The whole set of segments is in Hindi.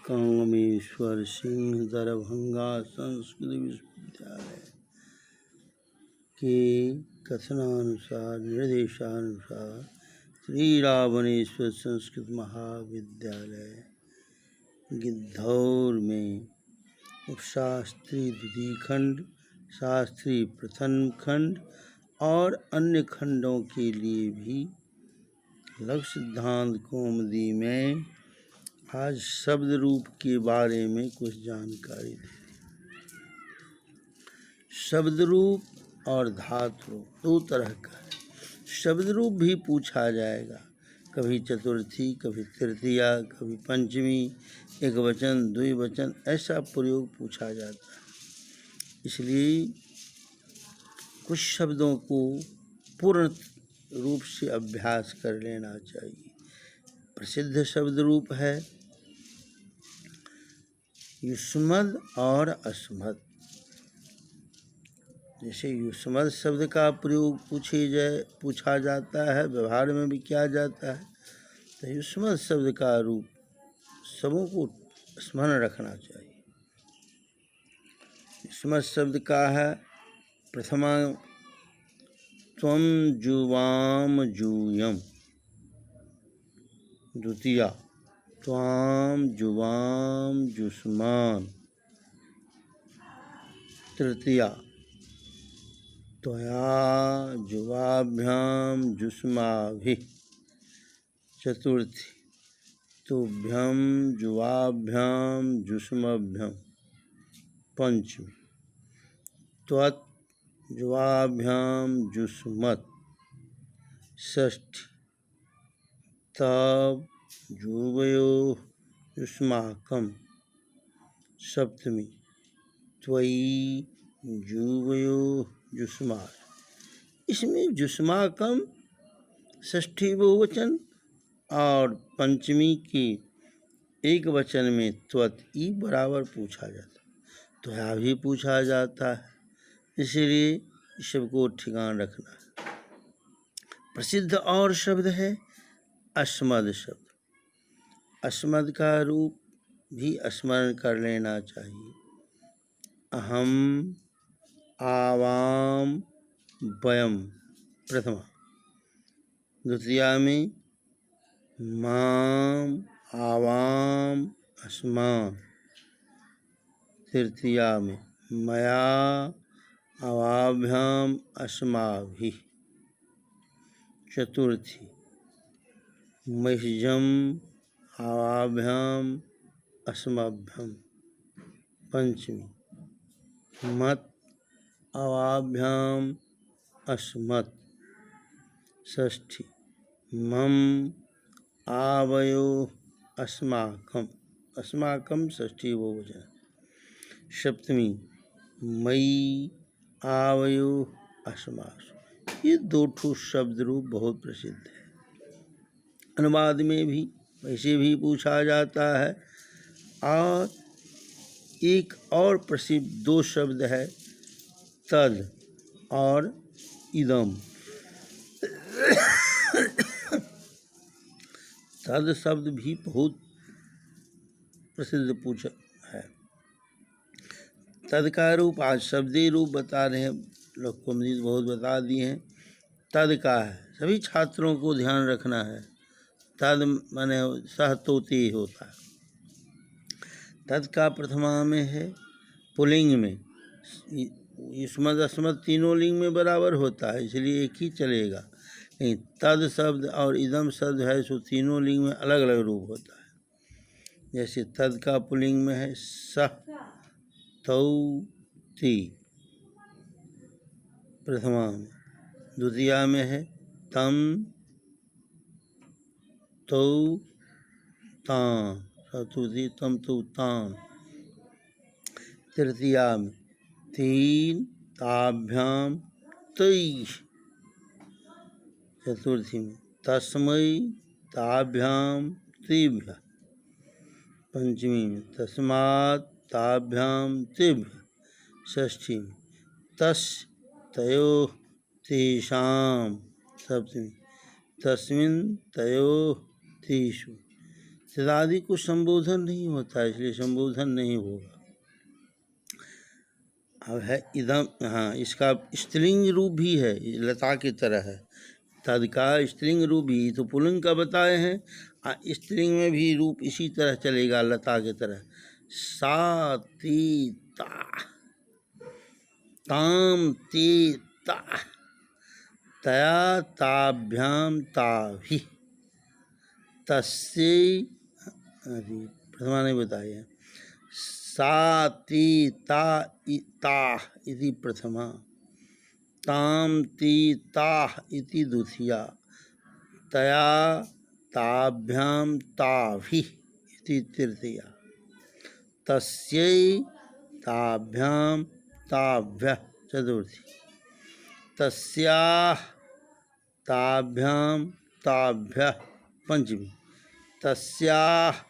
कामेश्वर सिंह दरभंगा संस्कृत विश्वविद्यालय के कथनानुसार निर्देशानुसार श्री रावणेश्वर संस्कृत महाविद्यालय गिद्धौर में उपशास्त्री द्वितीय खंड, शास्त्री प्रथम खंड और अन्य खंडों के लिए भी लघु सिद्धांत कौमुदी में आज शब्द रूप के बारे में कुछ जानकारी दे। शब्द रूप और धातु रूप दो तरह का है। शब्द रूप भी पूछा जाएगा, कभी चतुर्थी, कभी तृतीया, कभी पंचमी, एक वचन, द्विवचन, ऐसा प्रयोग पूछा जाता है। इसलिए कुछ शब्दों को पूर्ण रूप से अभ्यास कर लेना चाहिए। प्रसिद्ध शब्द रूप है युष्मद् और अस्मद्। जैसे युष्मद् शब्द का प्रयोग पूछा जाता है, व्यवहार में भी किया जाता है, तो युष्मद् शब्द का रूप सबों को स्मरण रखना चाहिए। युष्मद् शब्द का है प्रथमा त्वं जुवाम जूयम, द्वितीया त्वां जुवाम जुष्मान, तृतीया त्वया जुवाभ्याम जुष्माभिः, चतुर्थी तुभ्यं जुवाभ्याम जुष्मभ्यम, पंचमी त्वत् जुवाभ्याम जुष्मत्, षष्ठी तव जुवयोः युष्माकं, सप्तमी त्वयि जुवयोः जुष्माक। इसमें जुष्माकम षष्ठी बहुवचन और पंचमी के एक वचन में त्वत् ई बराबर पूछा जाता है, त्वया भी पूछा जाता है। इसलिए इस सबको ठिकान रखना है। प्रसिद्ध और शब्द है अस्मद् शब्द। अस्मद् का रूप भी स्मरण कर लेना चाहिए। अहम, आवाम, वयम प्रथमा, द्वितीया में माम, आवाम, अस्मान्, तृतीया में मया, अवाभ्याम, अस्माभिः, चतुर्थी मह्यम, अवाभ्याम, अस्मभ्यम, पंचमी मत्, अवाभ्याम, अस्मत्, षष्ठी मम, आवयोः, अस्माकं, अस्माकं षष्ठी बहुवचन, सप्तमी मयि, आवयोः, अस्मासु। ये दो ठो शब्द रूप बहुत प्रसिद्ध है। अनुवाद में भी वैसे भी पूछा जाता है। और एक और प्रसिद्ध दो शब्द है तद और इदम। तद शब्द भी बहुत प्रसिद्ध पूछा है। तद का रूप आज शब्दी रूप बता रहे हैं, लोग कॉमेडी बहुत बता दिए हैं। तद का है, सभी छात्रों को ध्यान रखना है। तद माने सहतोती होता है। तद का प्रथमा में है पुल्लिंग में, युष्मद् अस्मद् तीनों लिंग में बराबर होता है, इसलिए एक ही चलेगा। नहीं, तद शब्द और इदम शब्द है सो तीनों लिंग में अलग अलग रूप होता है। जैसे तद का पुल्लिंग में है सह, तौ, ती प्रथमा में, द्वितीया में है तम, तौ, ताम, चतुर्थी तम तौ ताम, तृतीया में तीन, ताभ्याम, तैः, चतुर्थी में तस्मै, ताभ्याम, तेभ्यः, पंचमी में तस्मात्, ताभ्याम, तेभ्यः, षष्ठी में तस्, तयोः, तेषां, सप्तमी तस्मिन्, तयोः, तेषु, तदादि को संबोधन नहीं होता, इसलिए संबोधन नहीं होगा। अब है इदम, हाँ, इसका स्त्रीलिंग रूप भी है, लता की तरह है। तद का स्त्रीलिंग रूप भी तो पुल्लिंग का बताए हैं, स्त्रीलिंग में भी रूप इसी तरह चलेगा, लता की तरह। सा ती ता, ताम ती ता, तया ताभ्याम ताभि, तस्यै, अभी प्रथमा नहीं बताई है, सा ती ता इति प्रथमा, ताम ती ताः इति द्वितीया, तया ताभ्याम ताभि इति तृतीया, तस्यै ताभ्याम ताभ्यः चतुर्थी, तस्याः ताभ्याम ताभ्यः पंचमी, तस्याः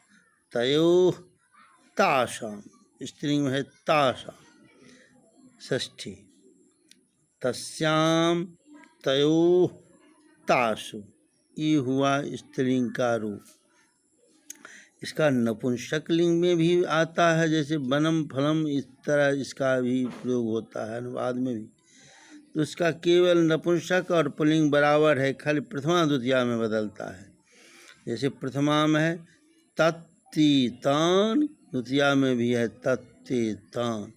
तयोः तासां, स्त्रीलिंग में है तासां, षष्ठी, तस्याम तयोः तासु, ये हुआ स्त्रीलिंग का रूप। इसका नपुंसक लिंग में भी आता है, जैसे बनम फलम, इस तरह इसका भी प्रयोग होता है अनुवाद में भी। तो इसका केवल नपुंसक और पुल्लिंग बराबर है, खाली प्रथमा द्वितीया में बदलता है। जैसे प्रथमा में है तत्तीतान, द्वितीया में भी है तत्तेतान,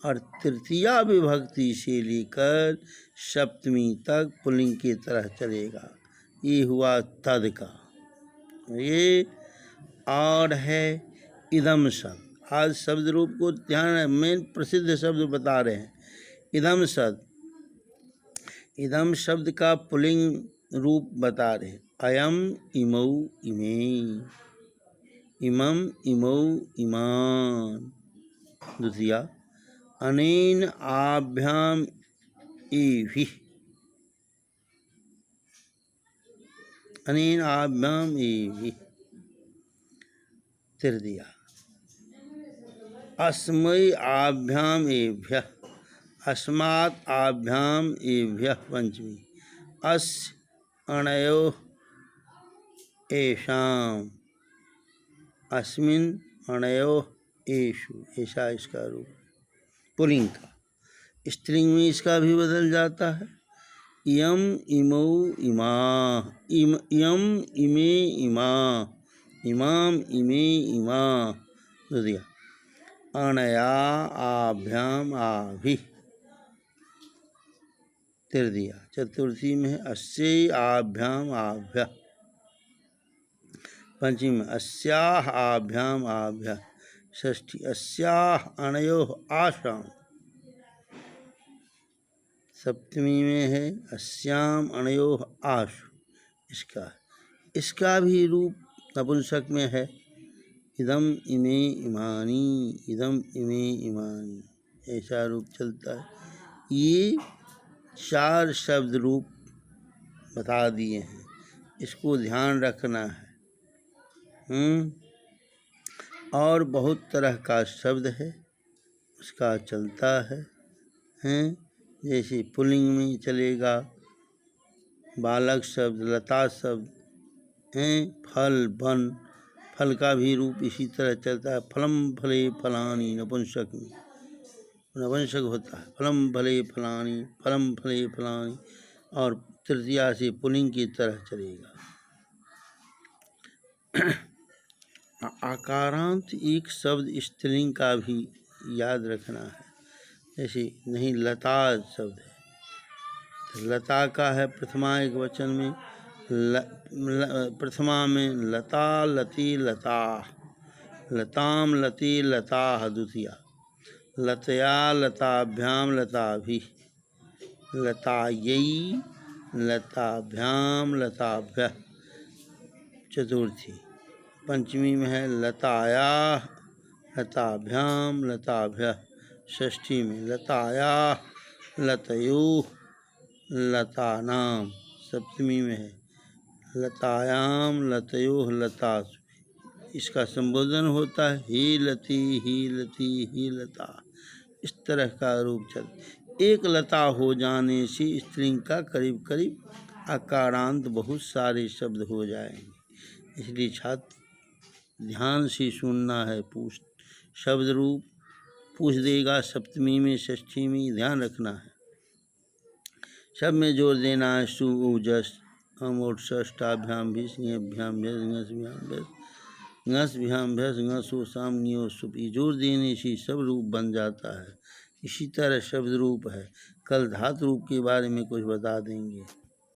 और तृतीया विभक्ति से लेकर सप्तमी तक पुल्लिंग की तरह चलेगा। ये हुआ तद का। ये और है इदम शब्द। आज शब्द रूप को ध्यान, मेन प्रसिद्ध शब्द बता रहे हैं। इदम शब्द, इदम शब्द का पुल्लिंग रूप बता रहे हैं। अयम इमौ इमे, इमम इमौ इमान द्वितीया, अनेन आभ्याम एभिः, अनेन आभ्याम एभिः तृतीया, अस्मै आभ्याम एभ्यः, अस्मात् आभ्याम एभ्यः पंचमी, अस्य अणयोः एषाम्, अस्मिन् अणयोः एषु, ऐसा इसका रूप पुल्लिंग का। स्त्रीलिंग में इसका भी बदल जाता है। इयम इमौ इमा, इयम इमे इमा, इमाम इमे इमा द्वितीया, अनया आभ्याम आभिः तृतीया, चतुर्थी में है अस्यै आभ्याम आभ्यः, पंचमी में अस्याः आभ्याम आभ्यः, षष्ठी अस्याः अणयोः आसां, सप्तमी में है अस्याम अणयोः आशु। इसका भी रूप नपुंसक में है। इदम इमे इमानी, इदम इमे इमानी, ऐसा रूप चलता है। ये 4 शब्द रूप बता दिए हैं, इसको ध्यान रखना है। और बहुत तरह का शब्द है, उसका चलता है। जैसे पुल्लिंग में चलेगा बालक शब्द, लता शब्द, फल वन, फल का भी रूप इसी तरह चलता है। फलम फले फलानी नपुंसक में नपुंसक होता है, फलम फले फलानी, फलम फले फलानी, और तृतीया से पुल्लिंग की तरह चलेगा। आकारांत एक शब्द स्त्रीलिंग का भी याद रखना है। जैसे नहीं, लता शब्द है, तो लता का है प्रथमा एक वचन में, प्रथमा में लता लती लता, लताम लती लता द्वितीया, लतया लताभ्याम लताभिः, लतायै लताभ्याम लताभ्यः चतुर्थी, पंचमी में है लताया लताभ्याम लताभ्यः, षष्ठी में लताया लतयोः लतानाम, सप्तमी में है लतायाम लतयोः लतासु। इसका संबोधन होता है ही लती ही लती ही लता, इस तरह का रूप चल। एक लता हो जाने से स्त्रीलिंग का करीब करीब आकारांत बहुत सारे शब्द हो जाएंगे। इसलिए छात्र ध्यान से सुनना है। पूछ शब्द रूप पूछ देगा सप्तमी में षष्ठी में, ध्यान रखना है। सब में जोर देना है। सु उ जस हम और षष्ठाभ्याम भी सिंहभ्याम भ्यस घसभ्याम भ्यस घसभ्याम भ्यस घसो साम गियो सुपी। जोर देने से सब रूप बन जाता है। इसी तरह शब्द रूप है। कल धातु रूप के बारे में कुछ बता देंगे।